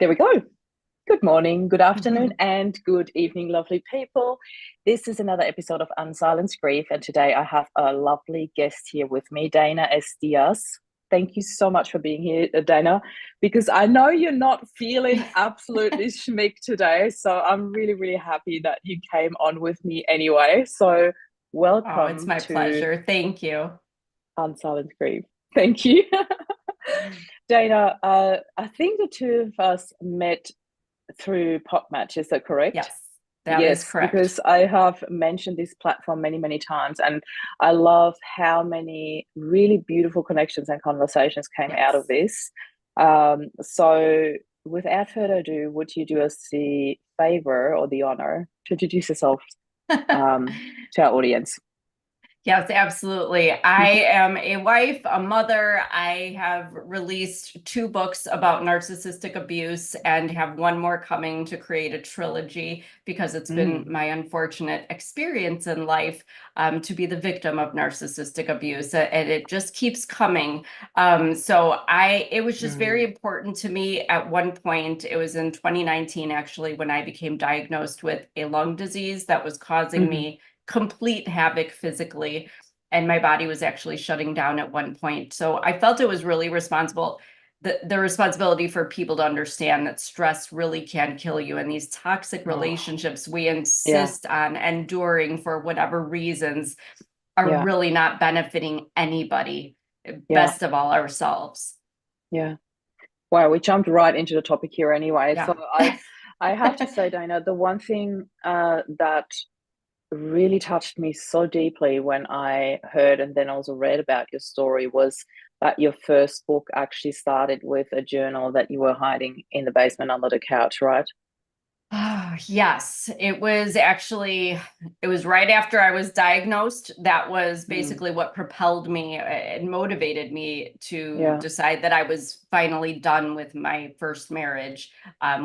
There we go. Good morning, good afternoon, and good evening, lovely people. This is another episode of Unsilence Grief, and today I have a lovely guest here with me, Dana S. Diaz. Thank you so much for being here, Dana, because I know you're not feeling absolutely schmick today, so I'm really, really happy that you came on with me anyway. So Oh, it's welcome my to pleasure. Thank you. Unsilence Grief. Thank you. Dana, I think the two of us met through Podmatch, is that correct? Yes, that is Yes, correct. because I have mentioned this platform many, many times, and I love how many really beautiful connections and conversations came out of Yes. this. So, without further ado, would you do us the favor or the honor to introduce yourself to our audience? Yes, absolutely. I am a wife, a mother. I have released two books about narcissistic abuse and have one more coming to create a trilogy because it's been Mm, my unfortunate experience in life to be the victim of narcissistic abuse, and it just keeps coming. It was just very mm, important to me at one point. It was in 2019, actually, when I became diagnosed with a lung disease that was causing mhm. me complete havoc physically, and my body was actually shutting down at one point. So I felt it was really responsible, the responsibility for people to understand that stress really can kill you. And these toxic Oh, relationships we yeah, insist on enduring for whatever reasons are yeah, really not benefiting anybody, yeah, best of all ourselves. yeah. Wow, we jumped right into the topic here anyway. Yeah. I have to say, Dana, the one thing that really touched me so deeply when I heard and then also read about your story was that your first book actually started with a journal that you were hiding in the basement under the couch, right? Yes, it was right after I was diagnosed. That was Mm, basically what propelled me and motivated me to yeah, decide that I was finally done with my first marriage.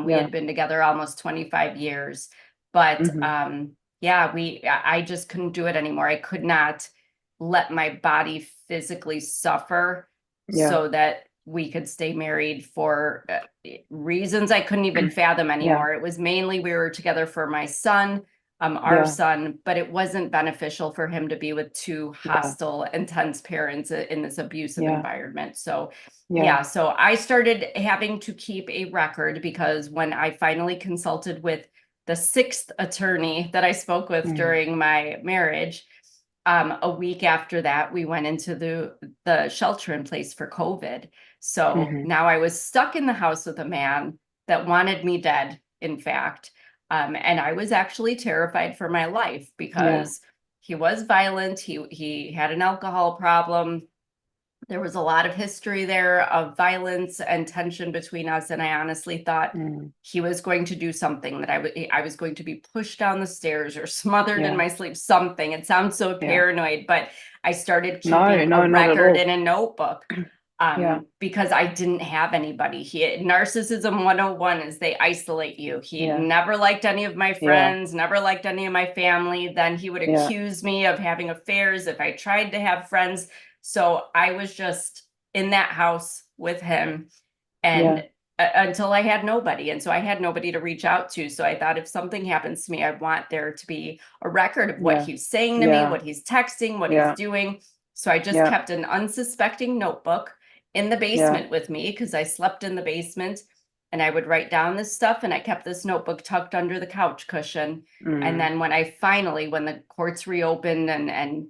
We yeah, had been together almost 25 years, but hmm, yeah, I just couldn't do it anymore. I could not let my body physically suffer yeah, so that we could stay married for reasons I couldn't even fathom yeah, anymore. It was mainly we were together for my son, our yeah, son, but it wasn't beneficial for him to be with two yeah, hostile, intense parents in this abusive yeah, environment. So, yeah, yeah, so I started having to keep a record because when I finally consulted with the sixth attorney that I spoke with mm, during my marriage, a week after that, we went into the shelter in place for COVID. So hmm, now I was stuck in the house with a man that wanted me dead, in fact. And I was actually terrified for my life yeah, because he was violent. He had an alcohol problem. There was a lot of history there of violence and tension between us. And I honestly thought mm, he was going to do something, that I was going to be pushed down the stairs or smothered in yeah, my sleep, something. It sounds so yeah. paranoid, but I started No, keeping a no, not at record all. in a notebook Yeah, because I didn't have anybody. Narcissism 101 is they isolate you. He yeah, never liked any of my yeah, friends, never liked any of my family. Then he would yeah, accuse me of having affairs if I tried to have friends. So I was just in that house with him yeah, and until I had nobody. And so I had nobody to reach out to. So I thought if something happens to me, I want there to be a record of what yeah, he's saying to me, yeah, what he's texting, what he's yeah, doing. So I just yeah, kept an unsuspecting notebook in the yeah. basement with me because I slept in the basement, and I would write down this stuff, and I kept this notebook tucked under the couch cushion. And Mm, then when the courts reopened and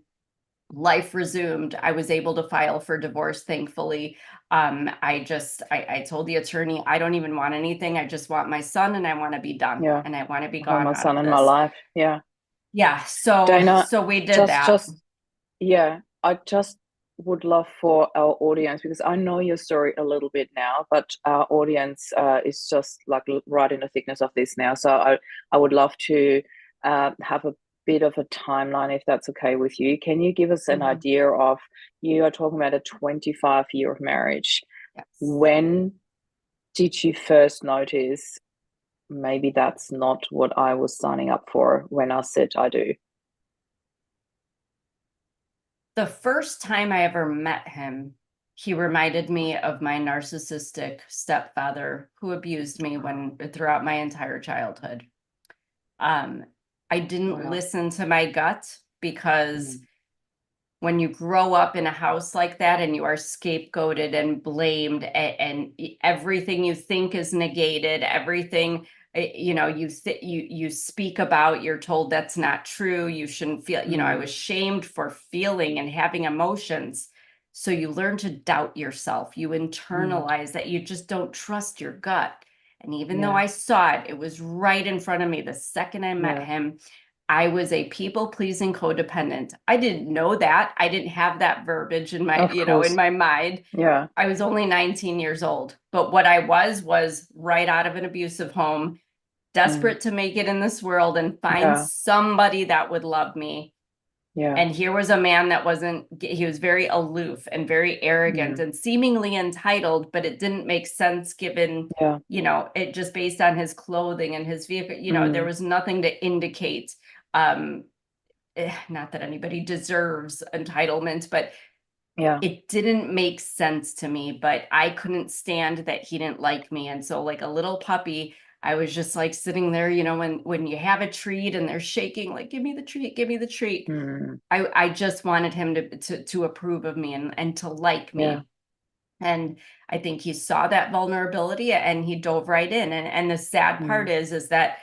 life resumed, I was able to file for divorce, thankfully. I told the attorney, I don't even want anything. I just want my son and I want to be done yeah. and I want to be For gone my out son of and my this. life. Yeah. Yeah, so Dana, so we did just that. just yeah, I just would love for our audience because I know your story a little bit now, but our audience is just like right in the thickness of this now. So I would love to have a bit of a timeline if that's okay with you. Can you give us an Mhm. idea of you are talking about a 25-year of marriage. Yes. When did you first notice maybe that's not what I was signing up for when I said I do? The first time I ever met him, He reminded me of my narcissistic stepfather who abused me throughout my entire childhood. I didn't Wow. listen to my gut because Mm. when you grow up in a house like that and you are scapegoated and blamed, and everything you think is negated, everything you speak about, you're told that's not true, you shouldn't feel, I Mm. was shamed for feeling and having emotions. So you learn to doubt yourself, you Mm. internalize that you just don't trust your gut. And even though Yeah. I saw it, it was right in front of me the second I met Yeah. him. I was a people-pleasing codependent. I didn't know that. I didn't have that verbiage in my, Of in course. my mind. Yeah. I was only 19 years old. But what I was right out of an abusive home, Mm. desperate to make it in this world and find Yeah. somebody that would love me. Yeah. And here was a man that he was very aloof and very arrogant Mm. and seemingly entitled, but it didn't make sense given, Yeah. it just based on his clothing and his vehicle, there Mm. was nothing to indicate, um, not that anybody deserves entitlement, but Yeah. it didn't make sense to me. But I couldn't stand that he didn't like me. And so, like a little puppy, I was just like sitting there, when you have a treat and they're shaking, like, give me the treat, give me the treat. Mm. I just wanted him to approve of me and to like Yeah. me. And I think he saw that vulnerability and he dove right in. And the sad part Mm. is that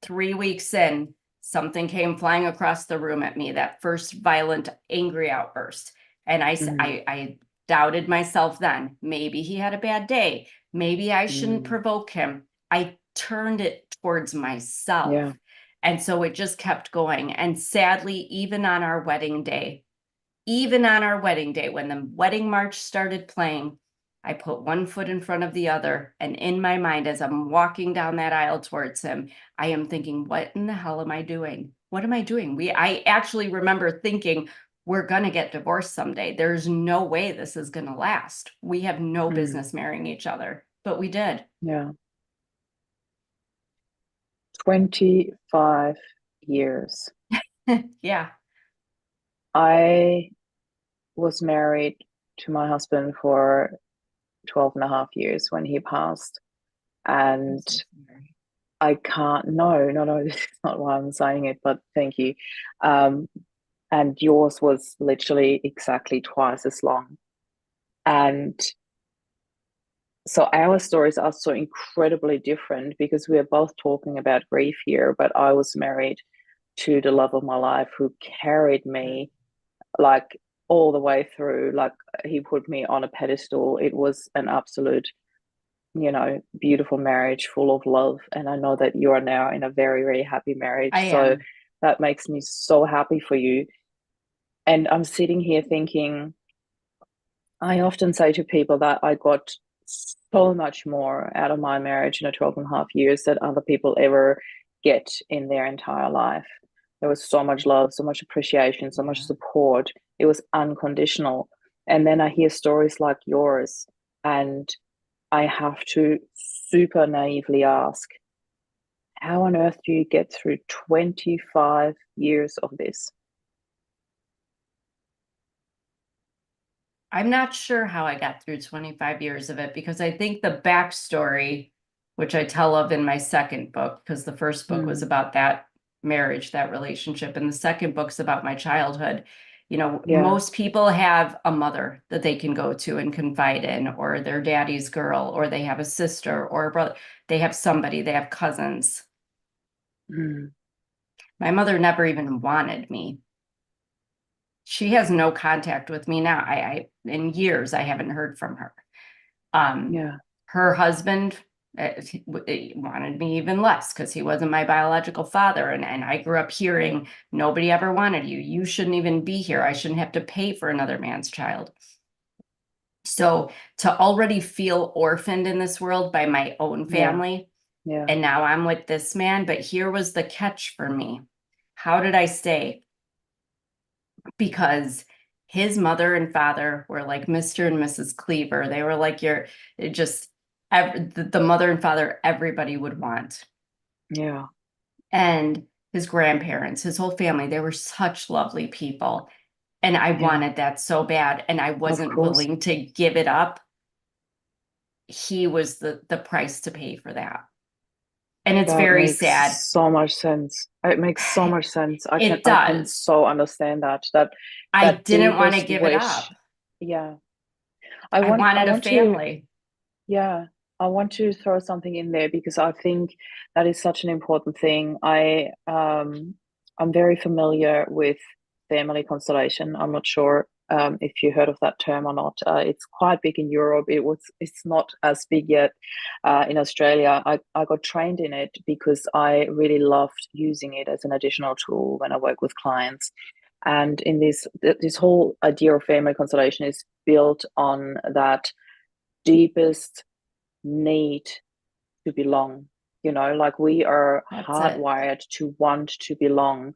3 weeks in, something came flying across the room at me, that first violent, angry outburst. And Mm. I doubted myself then. Maybe he had a bad day. Maybe I shouldn't Mm. provoke him. I turned it towards Yeah. myself. And so it just kept going. And sadly, even on our wedding day, when the wedding march started playing, I put one foot in front of the other. And in my mind, as I'm walking down that aisle towards him, I am thinking, what in the hell am I doing? What am I doing? I actually remember thinking, we're going to get divorced someday. There's no way this is going to last. We have no Mm. business marrying each other, but we did. Yeah. 25 years. Yeah. I was married to my husband for 12 and a half years when he passed. And I can't, no, this is not why I'm saying it, but thank you. Um, and yours was literally exactly twice as long. And so our stories are so incredibly different because we are both talking about grief here, but I was married to the love of my life who carried me like all the way through. Like he put me on a pedestal. It was an absolute, beautiful marriage full of love. And I know that you are now in a very, very happy marriage. I So am. that makes me so happy for you. And I'm sitting here thinking, I often say to people that I got so much more out of my marriage in the 12 and a half years that other people ever get in their entire life. There was so much love, so much appreciation, so much Yeah. support. It was unconditional. And then I hear stories like yours, and I have to super naively ask, how on earth do you get through 25 years of this? I'm not sure how I got through 25 years of it because I think the backstory, which I tell of in my second book, because the first book was Mm. about that marriage, that relationship, and the second book's about my childhood. Yeah. Most people have a mother that they can go to and confide in, or their daddy's girl, or they have a sister or a brother. They have somebody, they have cousins. Mm. My mother never even wanted me. She has no contact with me now. In years, I haven't heard from her. Um, Yeah. Her husband wanted me even less because he wasn't my biological father. And I grew up hearing, nobody ever wanted you. You shouldn't even be here. I shouldn't have to pay for another man's child. So to already feel orphaned in this world by my own Yeah. family, Yeah. and now I'm with this man, but here was the catch for me. How did I stay? Because his mother and father were like Mr. and Mrs. Cleaver. They were like the mother and father everybody would want. Yeah. And his grandparents, his whole family, they were such lovely people. And I Yeah, wanted that so bad, and I of wasn't course. willing to give it up. He was the price to pay for that. And it's That very makes sad. so much sense. It makes so much sense. It I can does. so understand that I that didn't want to deepest give it wish. up. Yeah. I I wanted a want to, family. yeah, I want to throw something in there because I think that is such an important thing. I'm very familiar with family constellation. I'm not sure if you heard of that term or not. It's quite big in Europe. It's not as big yet in Australia. I got trained in it because I really loved using it as an additional tool when I work with clients. And in this whole idea of family constellation is built on that deepest need to belong. Like we are That's it. hardwired to want to belong.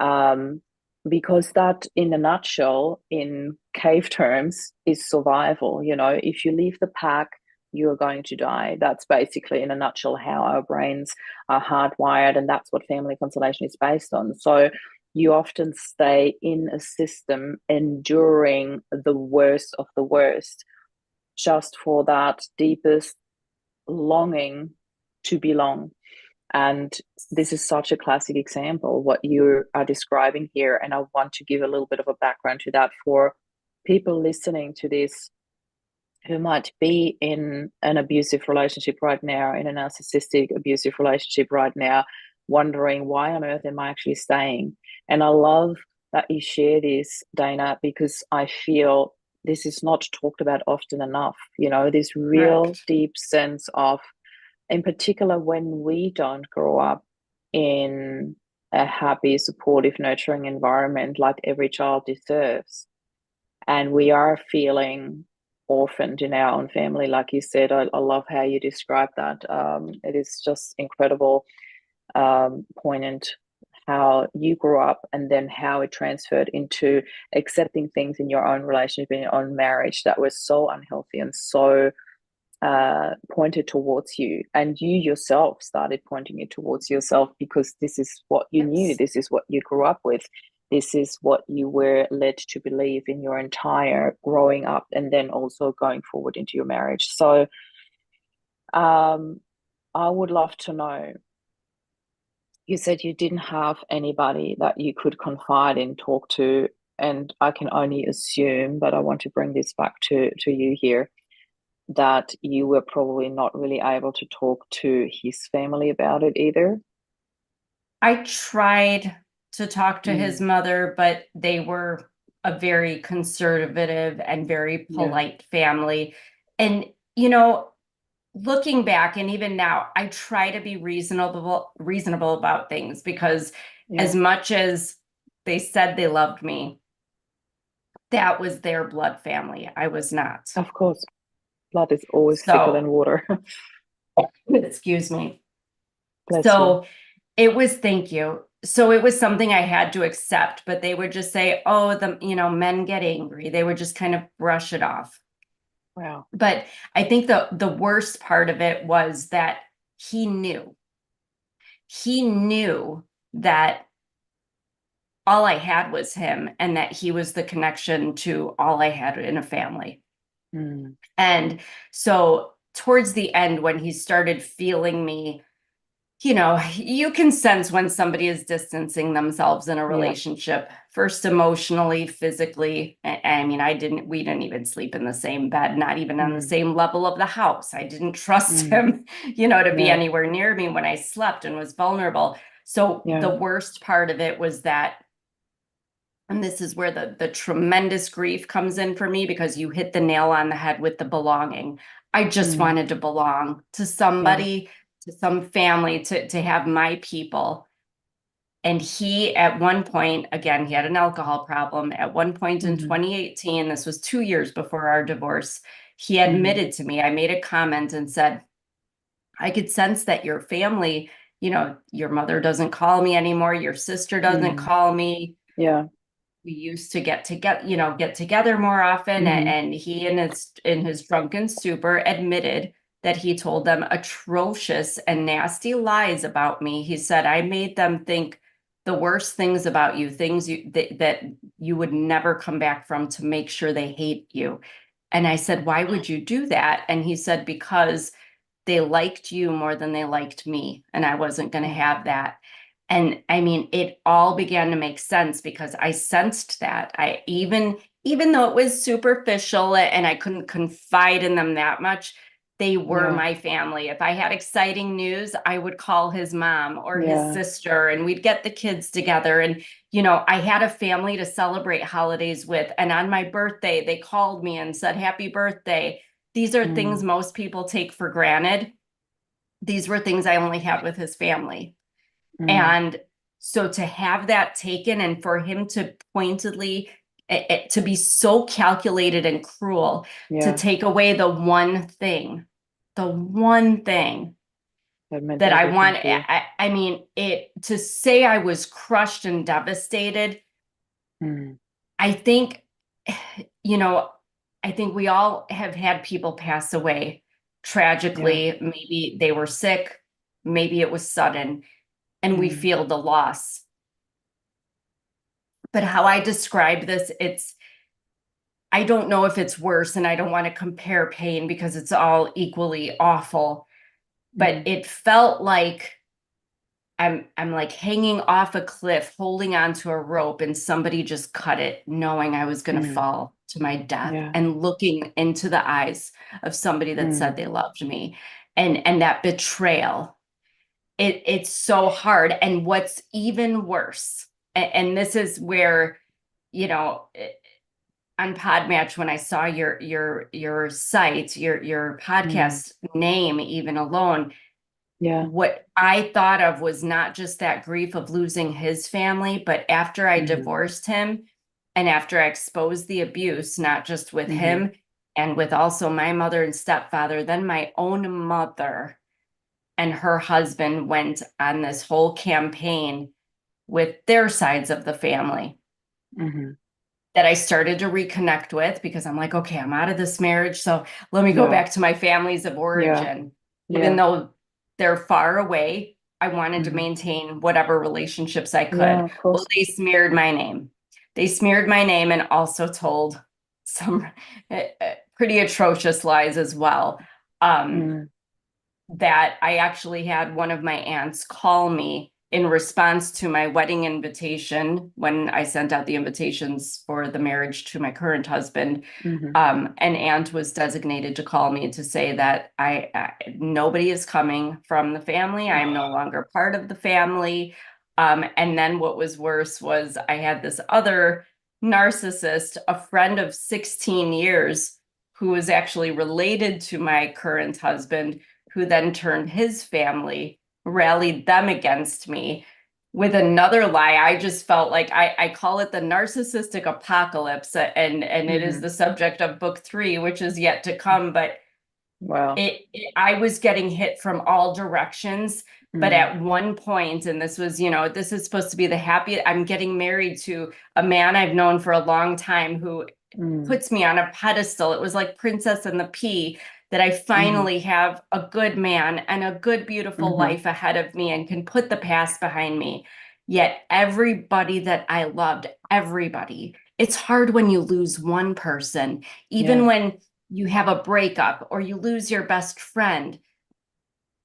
Um, because that, in a nutshell, in cave terms, is survival. If you leave the pack, you're going to die. That's basically, in a nutshell, how our brains are hardwired, and that's what family constellation is based on. So you often stay in a system enduring the worst of the worst just for that deepest longing to belong. And this is such a classic example, what you are describing here. And I want to give a little bit of a background to that for people listening to this who might be in an abusive relationship right now, in a narcissistic abusive relationship right now, wondering why on earth am I actually staying? And I love that you share this, Dana, because I feel this is not talked about often enough. This real Correct. deep sense of, in particular, when we don't grow up in a happy, supportive, nurturing environment like every child deserves, and we are feeling orphaned in our own family, like you said. I love how you describe that. It is just incredible, poignant how you grew up and then how it transferred into accepting things in your own relationship, in your own marriage that was so unhealthy and so pointed towards you, and you yourself started pointing it towards yourself because this is what you knew, Yes. this is what you grew up with, this is what you were led to believe in your entire growing up and then also going forward into your marriage. So um, I would love to know, you said you didn't have anybody that you could confide in, talk to, and I can only assume, but I want to bring this back to you here, that you were probably not really able to talk to his family about it either. I tried to talk to his Mm, mother, but they were a very conservative and very yeah, polite family. And, looking back and even now, I try to be reasonable about things, because yeah, as much as they said they loved me, that was their blood family. I was not. of course. Blood is always thicker than So, water. excuse me. Bless you. So it was, thank you. So it was something I had to accept, but they would just say, oh, men get angry. They would just kind of brush it off. Wow. But I think the worst part of it was that he knew. He knew that all I had was him, and that he was the connection to all I had in a family. Mm, And so towards the end, when he started feeling me, you can sense when somebody is distancing themselves in a yeah. relationship, first emotionally, physically. I mean, we didn't even sleep in the same bed, not even on the Mm, same level of the house. I didn't trust mm, him, to be yeah. anywhere near me when I slept and was vulnerable. So Yeah. the worst part of it was that, and this is where the tremendous grief comes in for me, because you hit the nail on the head with the belonging. I just Mm, wanted to belong to yeah. somebody, to some family, to have my people. And he, at one point, again, he had an alcohol problem. At one point in Mm-hmm, 2018, this was 2 years before our divorce, he mm-hmm, admitted to me, I made a comment and said, I could sense that your family, your mother doesn't call me anymore. Your sister doesn't mm, call me. yeah. We used to get together more often. Mm-hmm, And he, in his drunken stupor, admitted that he told them atrocious and nasty lies about me. He said, I made them think the worst things about you, things that you would never come back from, to make sure they hate you. And I said, why would you do that? And he said, because they liked you more than they liked me, and I wasn't going to have that. And I mean, it all began to make sense, because I sensed that. I even though it was superficial and I couldn't confide in them that much, they were Yeah. my family. If I had exciting news, I would call his mom or his Yeah. sister, and we'd get the kids together. And, you know, I had a family to celebrate holidays with. And on my birthday, they called me and said, happy birthday. These are things most people take for granted. These were things I only had with his family. And so to have that taken, and for him to pointedly, to be so calculated and cruel, to Yeah. take away the one thing That meant that I everything want. to you. I mean, to say I was crushed and devastated, I think, you know, I think we all have had people pass away Yeah. tragically. Maybe they were sick, maybe it was sudden, and we feel the loss. But how I describe this, I don't know if it's worse, and I don't want to compare pain, because it's all equally awful, but it felt like I'm like hanging off a cliff, holding onto a rope, and somebody just cut it, knowing I was going to fall to my death, Yeah. and looking into the eyes of somebody that said they loved me, and that betrayal. It's so hard. And what's even worse, and this is where, you know, on Podmatch, when I saw your site, your podcast name, even alone, Yeah. what I thought of was not just that grief of losing his family, but after I divorced him, and after I exposed the abuse, not just with him, and with also my mother and stepfather, then my own mother and her husband went on this whole campaign with their sides of the family that I started to reconnect with, because I'm like, okay, I'm out of this marriage, so let me go Yeah. back to my families of origin. Even Yeah. though they're far away, I wanted to maintain whatever relationships I Yeah, could. of Well, course. they smeared my name. They smeared my name, and also told some pretty atrocious lies as well. That I actually had one of my aunts call me in response to my wedding invitation, when I sent out the invitations for the marriage to my current husband. An aunt was designated to call me to say that nobody is coming from the family. I am no longer part of the family. And then what was worse was, I had this other narcissist, a friend of 16 years, who was actually related to my current husband, who then turned his family, rallied them against me with another lie. I just felt like, I call it the narcissistic apocalypse, and it is the subject of book 3, which is yet to come. But Wow. I was getting hit from all directions. But at one point, and this was, this is supposed to be the happy, I'm getting married to a man I've known for a long time, who puts me on a pedestal. It was like Princess and the Pea, that I finally have a good man and a good, beautiful life ahead of me, and can put the past behind me. Yet everybody that I loved, everybody, it's hard when you lose one person, even when you have a breakup or you lose your best friend.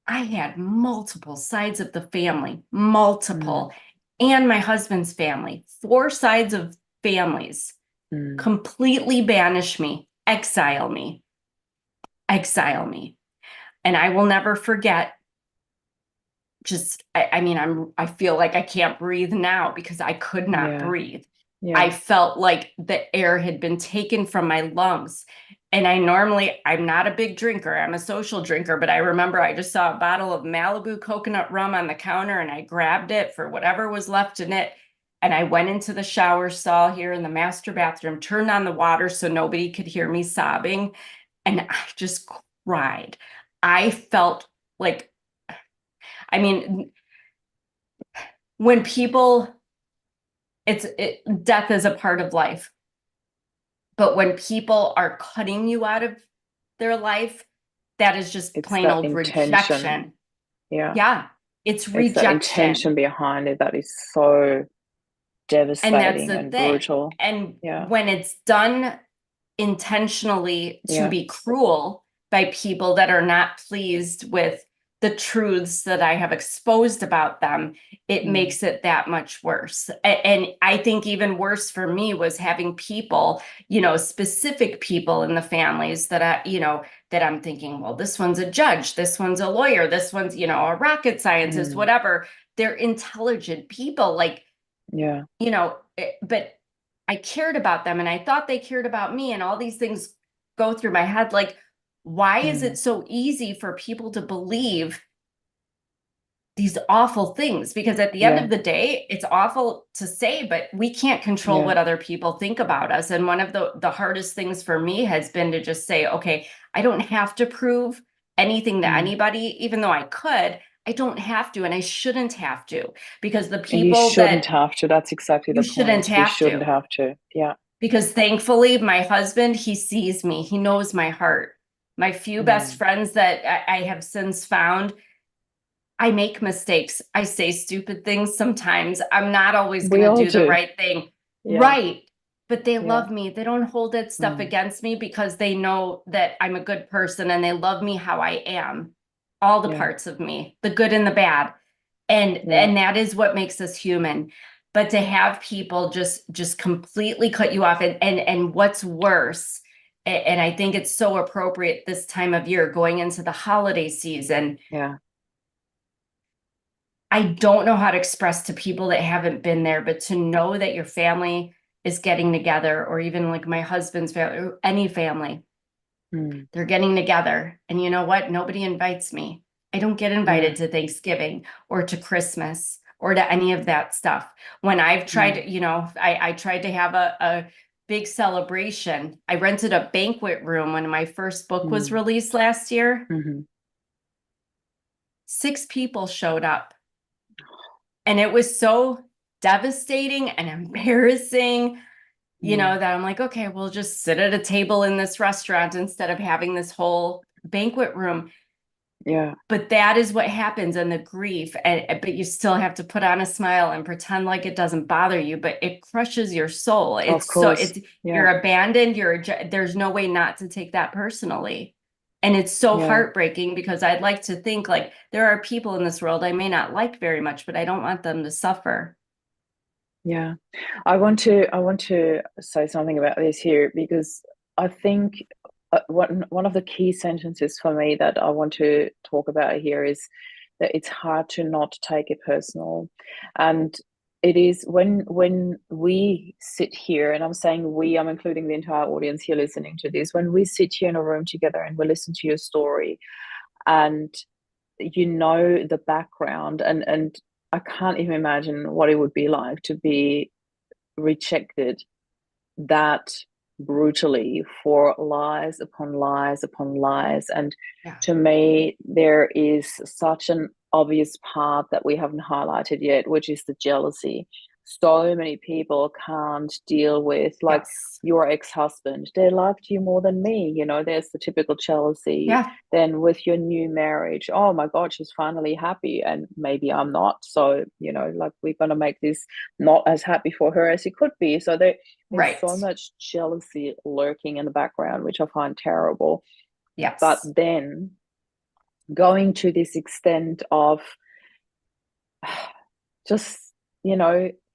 I had multiple sides of the family, multiple, and my husband's family, 4 sides of families, completely banish me, exile me. And I will never forget, I feel like I can't breathe now, because I could not breathe. I felt like the air had been taken from my lungs. And I'm not a big drinker. I'm a social drinker, but I remember I just saw a bottle of Malibu coconut rum on the counter, and I grabbed it for whatever was left in it. And I went into the shower stall here in the master bathroom, turned on the water so nobody could hear me sobbing. And I just cried. I felt like, I mean, when people, death is a part of life. But when people are cutting you out of their life, that is just It's plain that old intention. rejection. Yeah. Yeah. It's It's that rejection. intention behind it that is so And that's devastating the and thing. brutal. And Yeah. when it's done intentionally to Yeah. be cruel by people that are not pleased with the truths that I have exposed about them, it Mm. makes it that much worse. And I think even worse for me was having people, specific people in the families that that I'm thinking, well, this one's a judge, this one's a lawyer, this one's, a rocket scientist, Mm. whatever. They're intelligent people, like, Yeah. but I cared about them and I thought they cared about me, and all these things go through my head. Like, why is Mm. it so easy for people to believe these awful things? Because at the end Yeah. of the day, it's awful to say, but we can't control Yeah. what other people think about us. And one of the hardest things for me has been to just say, okay, I don't have to prove anything to Mm. anybody, even though I could. I don't have to, and I shouldn't have to, because the And you people shouldn't that have to. That's exactly you the shouldn't point. You have shouldn't to. have to. Yeah. Because thankfully, my husband, he sees me. He knows my heart. My few best Mm. friends that I have since found, I make mistakes. I say stupid things sometimes. I'm not always We going to all do the do. right thing. Yeah. Right. But they Yeah. love me. They don't hold that stuff Mm. against me because they know that I'm a good person and they love me how I am. All the Yeah. parts of me, the good and the bad. And Yeah. and that is what makes us human. But to have people just completely cut you off, and what's worse, and I think it's so appropriate this time of year going into the holiday season. Yeah. I don't know how to express to people that haven't been there, but to know that your family is getting together, or even like my husband's family, or any family, Mm. they're getting together. And you know what? Nobody invites me. I don't get Yeah. invited to Thanksgiving or to Christmas or to any of that stuff. When I've Mm. tried, I tried to have a big celebration. I rented a banquet room when my first book was Mm. released last year. Mm-hmm. 6 people showed up. And it was so devastating and embarrassing, Mm. that I'm like, okay, we'll just sit at a table in this restaurant instead of having this whole banquet room. Yeah. But that is what happens in the grief. But you still have to put on a smile and pretend like it doesn't bother you, but it crushes your soul. Of It's so course. it's Yeah. You're abandoned, there's no way not to take that personally. And it's so Yeah. heartbreaking, because I'd like to think like there are people in this world I may not like very much, but I don't want them to suffer. Yeah. I want to say something about this here because I think one of the key sentences for me that I want to talk about here is that it's hard to not take it personal. And it is when we sit here, and I'm saying we, I'm including the entire audience here listening to this, when we sit here in a room together and we listen to your story, and the background, and I can't even imagine what it would be like to be rejected that brutally for lies upon lies upon lies. And Yeah. to me, there is such an obvious part that we haven't highlighted yet, which is the jealousy. So many people can't deal with, like, Yes. your ex-husband. They loved you more than me. There's the typical jealousy. Yeah. Then with your new marriage, oh my God, she's finally happy, and maybe I'm not. So, like, we're gonna make this not as happy for her as it could be. So there's Right. so much jealousy lurking in the background, which I find terrible. But Yes. then going to this extent of just,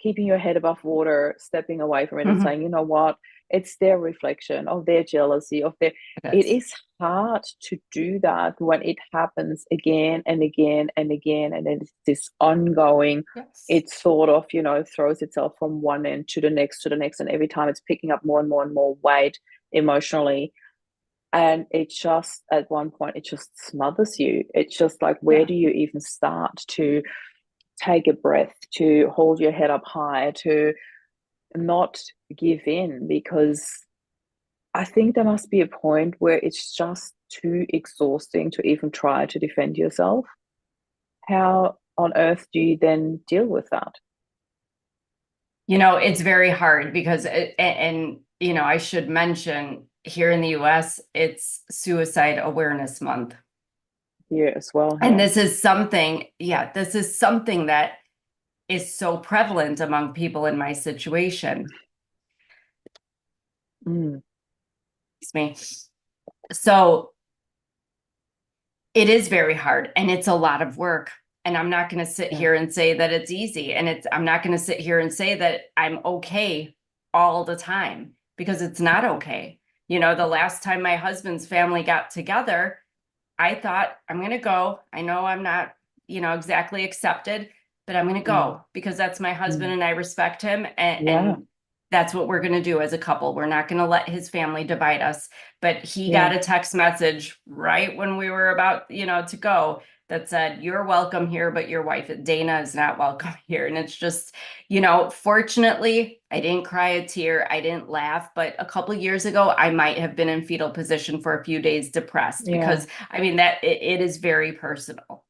keeping your head above water, stepping away from it and Mhm. saying, you know what, it's their reflection of their jealousy, of their. It It is. is hard to do that when it happens again and again and again. And it's this ongoing, Yes. it sort of, throws itself from one end to the next, to the next. And every time it's picking up more and more and more weight emotionally. And it just, at one point, it just smothers you. It's just like, where Yeah. do you even start to take a breath, to hold your head up high, to not give in? Because I think there must be a point where it's just too exhausting to even try to defend yourself. How on earth do you then deal with that? It's very hard because I should mention here in the US, it's Suicide Awareness Month. here as well. And Here. this is something that is so prevalent among people in my situation. Excuse me. So it is very hard, and it's a lot of work. And I'm not going to sit here and say that it's easy. And I'm not going to sit here and say that I'm okay all the time, because it's not okay. You know, the last time my husband's family got together, I thought, I'm going to go. I know I'm not, exactly accepted, but I'm going to go because that's my husband and I respect him. And that's what we're going to do as a couple. We're not going to let his family divide us. But he got a text message right when we were about, to go, that said, "You're welcome here, but your wife, Dana, is not welcome here." And it's just, fortunately, I didn't cry a tear. I didn't laugh. But a couple of years ago, I might have been in fetal position for a few days depressed, because it is very personal.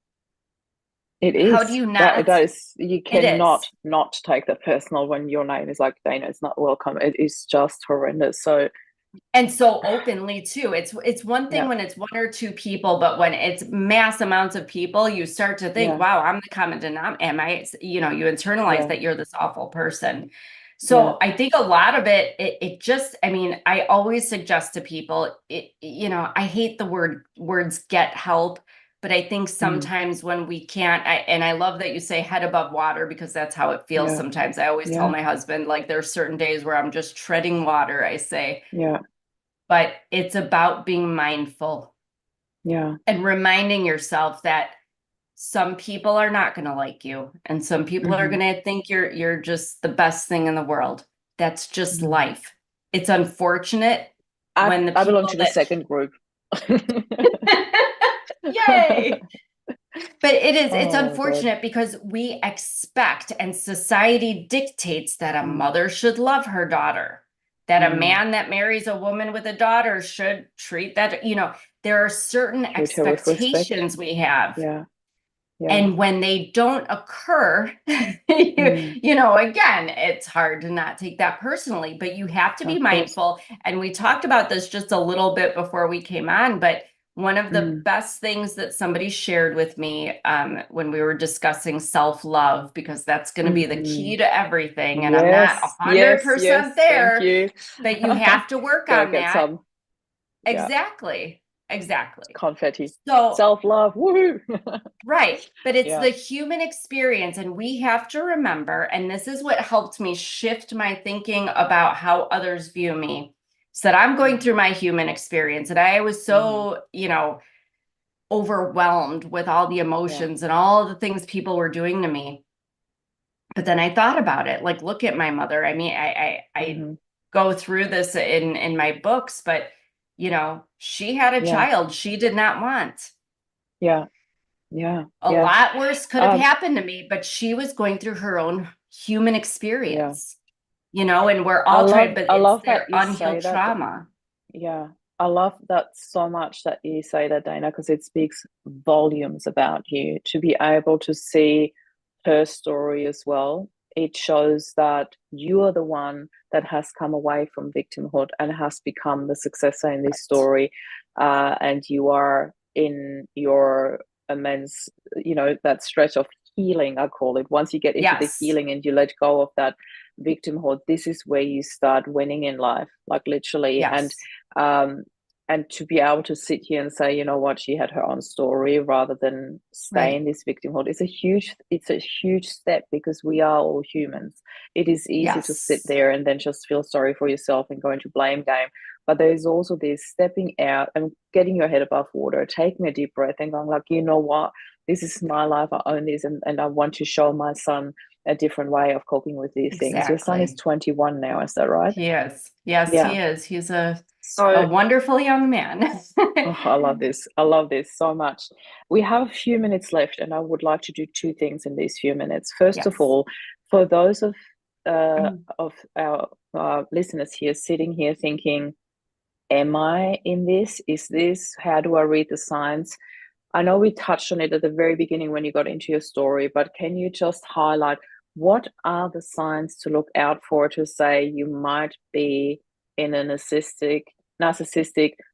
It is. How do you not? That is, you cannot not take that personal when your name is like Dana is not welcome. It is just horrendous. So, and so openly too. It's one thing when it's one or two people, but when it's mass amounts of people, you start to think, wow, I'm the common denominator. Am I, you internalize that you're this awful person. So I think a lot of it just, I always suggest to people, I hate the words get help, but I think sometimes when we can't, and I love that you say head above water, because that's how it feels sometimes. I always tell my husband, like, there's certain days where I'm just treading water, I say. But it's about being mindful. And reminding yourself that some people are not going to like you, and some people are going to think you're just the best thing in the world. That's just life. It's unfortunate when the people I belong to the second group. Yay! But it's unfortunate because we expect, and society dictates, that a mother should love her daughter, that a man that marries a woman with a daughter should treat that, there are certain expectations we have. And when they don't occur, again, it's hard to not take that personally, but you have to be mindful. And we talked about this just a little bit before we came on, but one of the best things that somebody shared with me when we were discussing self-love, because that's going to be the key to everything. And I'm not 100% there, but you have to work on that. Exactly. Confetti. So self-love, woohoo! Right. But it's the human experience. And we have to remember, and this is what helped me shift my thinking about how others view me, so that I'm going through my human experience. And I was so, overwhelmed with all the emotions and all the things people were doing to me. But then I thought about it, like, look at my mother. I go through this in my books, but, she had a child she did not want. A lot worse could have happened to me, but she was going through her own human experience, and we're all trying, but it's their unhealed trauma. I love that so much that you say that, Dana, because it speaks volumes about you to be able to see her story as well. It shows that you are the one that has come away from victimhood and has become the successor in this story. And you are in your immense, that stretch of healing, I call it. Once you get into the healing and you let go of that victimhood, this is where you start winning in life, like literally. And to be able to sit here and say, you know what, she had her own story, rather than stay in this victimhood, it's a huge step, because we are all humans. It is easy to sit there and then just feel sorry for yourself and go into blame game. But there's also this stepping out and getting your head above water, taking a deep breath and going like, you know what, this is my life. I own this, and I want to show my son a different way of coping with these things. Your son is 21 now, is that right? He is. Yes, he is. He's a wonderful young man. I love this. I love this so much. We have a few minutes left, and I would like to do two things in these few minutes. First of all, for those of our listeners here sitting here thinking, am I in this? Is this, how do I read the signs? I know we touched on it at the very beginning when you got into your story, but can you just highlight what are the signs to look out for to say you might be in a narcissistic,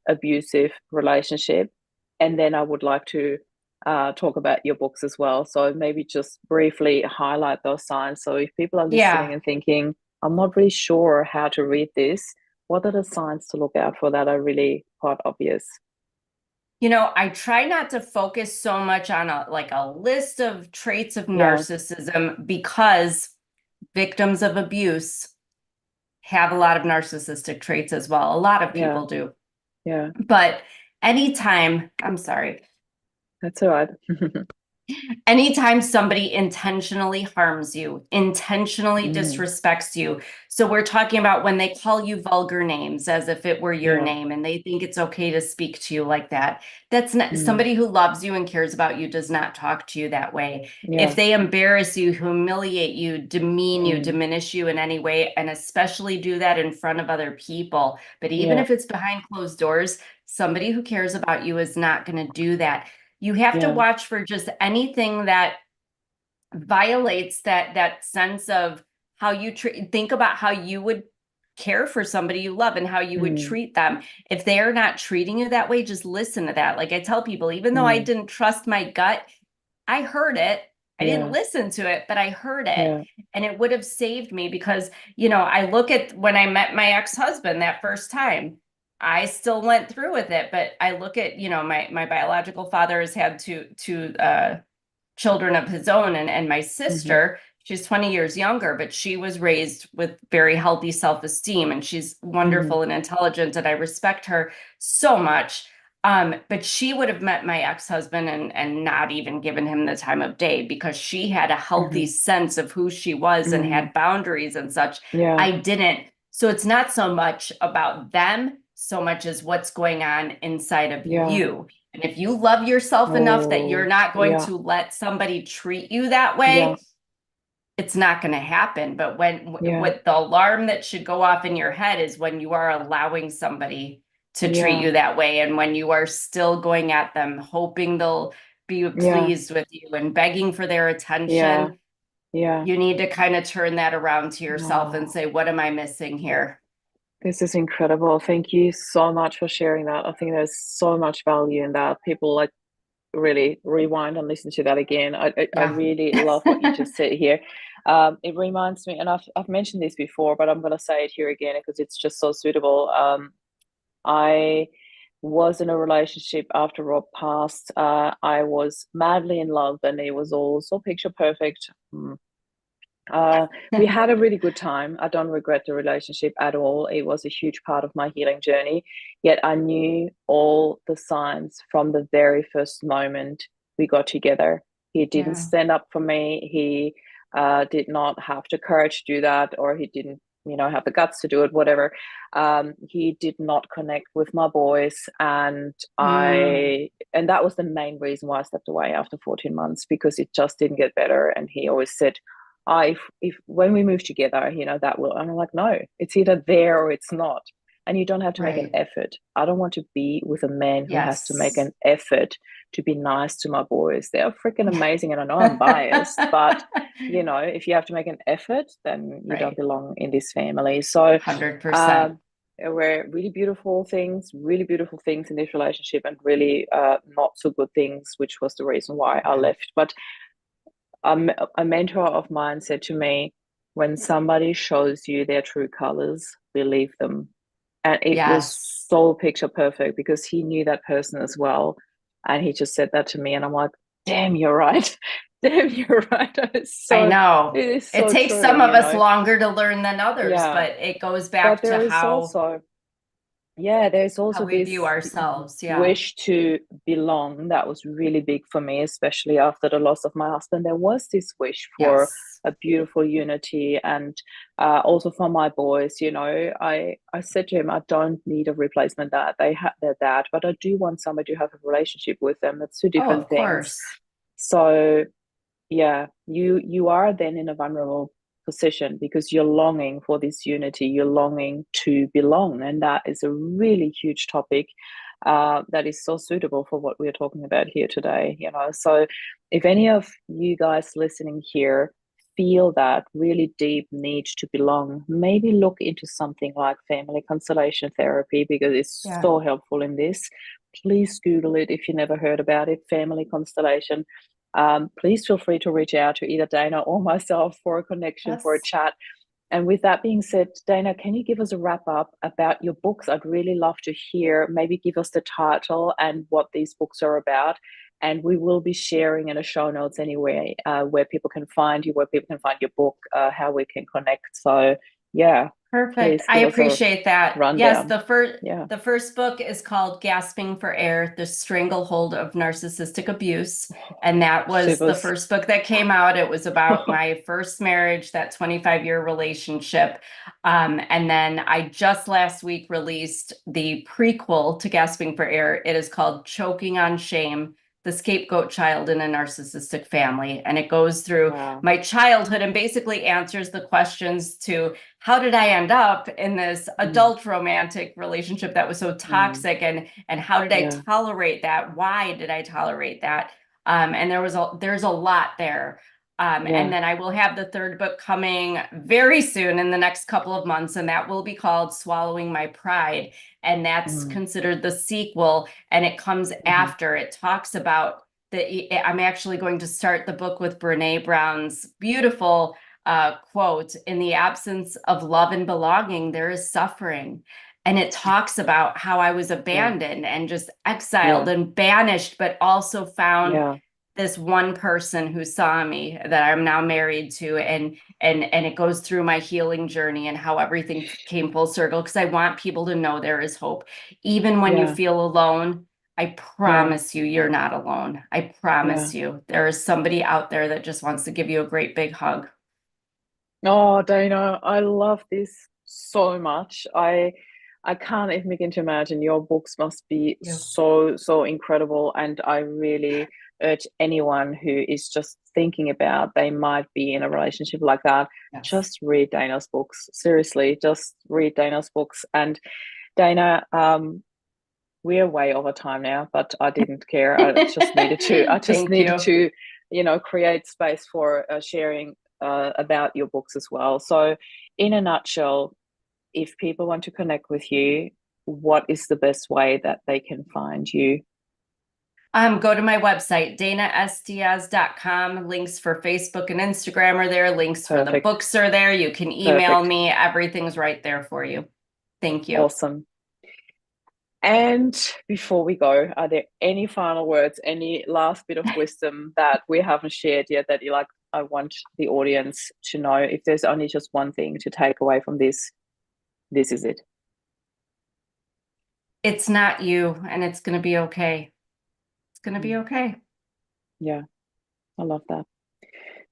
abusive relationship? And then I would like to talk about your books as well. So maybe just briefly highlight those signs. So if people are listening Yeah. and thinking, I'm not really sure how to read this, what are the signs to look out for that are really quite obvious? I try not to focus so much on a list of traits of Yeah, narcissism because victims of abuse have a lot of narcissistic traits as well. A lot of yeah, people do. yeah. But I'm sorry, That's all right. anytime somebody intentionally harms you, intentionally Mm, disrespects you. So we're talking about when they call you vulgar names as if it were your yeah, name and they think it's okay to speak to you like that. That's not mm, somebody who loves you and cares about you does not talk to you that way. If yeah, they embarrass you, humiliate you, demean you, mm, diminish you in any way, and especially do that in front of other people, but even yeah, if it's behind closed doors, somebody who cares about you is not going to do that. You have to yeah, watch for just anything that violates that sense of how you think about how you would care for somebody you love and how you would mm, treat them. If they're not treating you that way, just listen to that. Like I tell people, even though I mm, didn't trust my gut, I heard it. I didn't yeah, listen to it, but I heard it. yeah, And it would have saved me because, I look at when I met my ex-husband that first time, I still went through with it, but I look at, my biological father has had two children of his own, and my hmm, sister, she's 20 years younger, but she was raised with very healthy self-esteem and she's hmm, wonderful and intelligent and I respect her so much. But she would have met my ex-husband and not even given him the time of day because she had a healthy hmm, sense of who she was and mm, had boundaries and such. yeah, I didn't. So it's not so much about them, so much as what's going on inside of yeah, you. And if you love yourself enough that you're oh, not going yeah, to let somebody treat you that yeah, way, it's not going to happen. But yeah, what the alarm that should go off in your head is when you are allowing somebody to treat yeah, you that way and when you are still going at them, hoping they'll be yeah, pleased with you and begging for their yeah, attention, yeah. you need to kind of turn that around to yourself and Oh, say, what am I missing here? this is incredible. Thank you so much for sharing that. I think there's so much value in that. People like really rewind and listen to that again. I Yeah. really love what you just said here. It reminds me, and I've mentioned this before, but I'm going to say it here again because it's just so suitable. I was in a relationship after Rob passed. I was madly in love, and it was all so picture perfect. We had a really good time. I don't regret the relationship at all. It was a huge part of my healing journey. Yet I knew all the signs from the very first moment we got together. He didn't Yeah. stand up for me. He did not have the courage to do that, or he didn't, have the guts to do it, whatever. He did not connect with my boys. Mm, And that was the main reason why I stepped away after 14 months because it just didn't get better. And he always said, if when we move together, that will. And I'm like, no, it's either there or it's not. And you don't have to make an right. effort. I don't want to be with a man who has to make Yes. an effort to be nice to my boys. They're freaking amazing. And I know I'm biased, but if you have to make an effort, then you don't Right. belong in this family. So 100%. um there were really beautiful things in this relationship, and really not so good things, which was the reason why I Yeah. left. But a mentor of mine said to me, when somebody shows you their true colors, believe them. And it was Yes. so picture perfect because he knew that person as well. And he just said that to me. And I'm like, damn, you're right. Damn, you're right. I know. It is It so takes true, some of us longer to learn than others, Yeah. but it goes But back to there is also there's how also we view this ourselves. Yeah. wish to belong that was really big for me, especially after the loss of my husband. There was this wish for Yes. a beautiful unity, and also for my boys. I said to him, I don't need a replacement dad. They have their dad, but I do want somebody to have a relationship with them. That's two Oh, different of things. course. So yeah, you are then in a vulnerable position because you're longing for this unity, you're longing to belong, and that is a really huge topic that is so suitable for what we're talking about here today. So if any of you guys listening here feel that really deep need to belong, maybe look into something like family constellation therapy, because it's Yeah. so helpful in this. Please Google it if you never heard about it, family constellation. Please feel free to reach out to either Dana or myself for a connection, for a Yes. chat. And with that being said, Dana, can you give us a wrap up about your books? I'd really love to hear, maybe give us the title and what these books are about. And we will be sharing in the show notes anyway, where people can find you, where people can find your book, how we can connect. So, yeah, Perfect. please I give us a appreciate that. Yes, rundown. the first Yeah, the first book is called Gasping for Air: The Stranglehold of Narcissistic Abuse. And that was the shivers. first book that came out. It was about my first marriage, that 25-year relationship. And then I just last week released the prequel to Gasping for Air. It is called Choking on Shame: The Scapegoat Child in a Narcissistic Family. And it goes through Wow. my childhood and basically answers the questions to how did I end up in this Mm, adult romantic relationship that was so mm, toxic, and how did I yeah, tolerate that? Why did I tolerate that? And there's a lot there. And yeah. then I will have the third book coming very soon in the next couple of months, and that will be called Swallowing My Pride. And that's Mm, considered the sequel, and it comes mhm, after. It talks about I'm actually going to start the book with Brene Brown's beautiful quote: "In the absence of love and belonging, there is suffering." And it talks about how I was yeah, abandoned and just exiled yeah, and banished, but also found yeah, this one person who saw me, that I'm now married to, and it goes through my healing journey and how everything came full circle, because I want people to know there is hope. Even when you yeah, feel alone, I yeah, promise you, you're not alone. I yeah. promise you, there is somebody out there that just wants to give you a great big hug. Oh, Dana, I love this so much. I can't even begin to imagine. Your books must be You. so incredible, and I really urge anyone who is just thinking about they might be in a relationship like that, Yes. just read Dana's books. Seriously, just read Dana's books. And Dana, we're way over time now, but I didn't care. I just Thank needed you. to, create space for sharing about your books as well. So, in a nutshell, if people want to connect with you, what is the best way that they can find you? Go to my website, danasdiaz.com. Links for Facebook and Instagram are there. Links for the Perfect. books are there. You can email Perfect. me. Everything's right there for you. Thank you. Awesome. And before we go, are there any final words, any last bit of wisdom that we haven't shared yet that you like? I want the audience to know, if there's only just one thing to take away from this is it. It's not you, and it's going to be okay. It's going to be Mm, okay. yeah, I love that.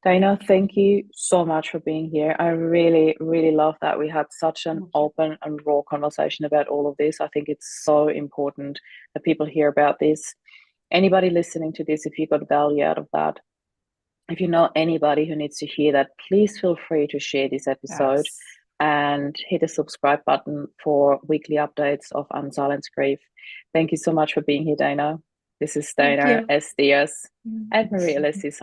Dana, thank you so much for being here. I really love that we had such an Thank you. open and raw conversation about all of this. I think it's so important that people hear about this. Anybody listening to this, if you got value out of that, if you know anybody who needs to hear that, please feel free to share this episode Yes. and hit the subscribe button for weekly updates of Unsilence Grief. Thank you so much for being here, Dana. This is Thank Dana you. S. Diaz and Maria Alessi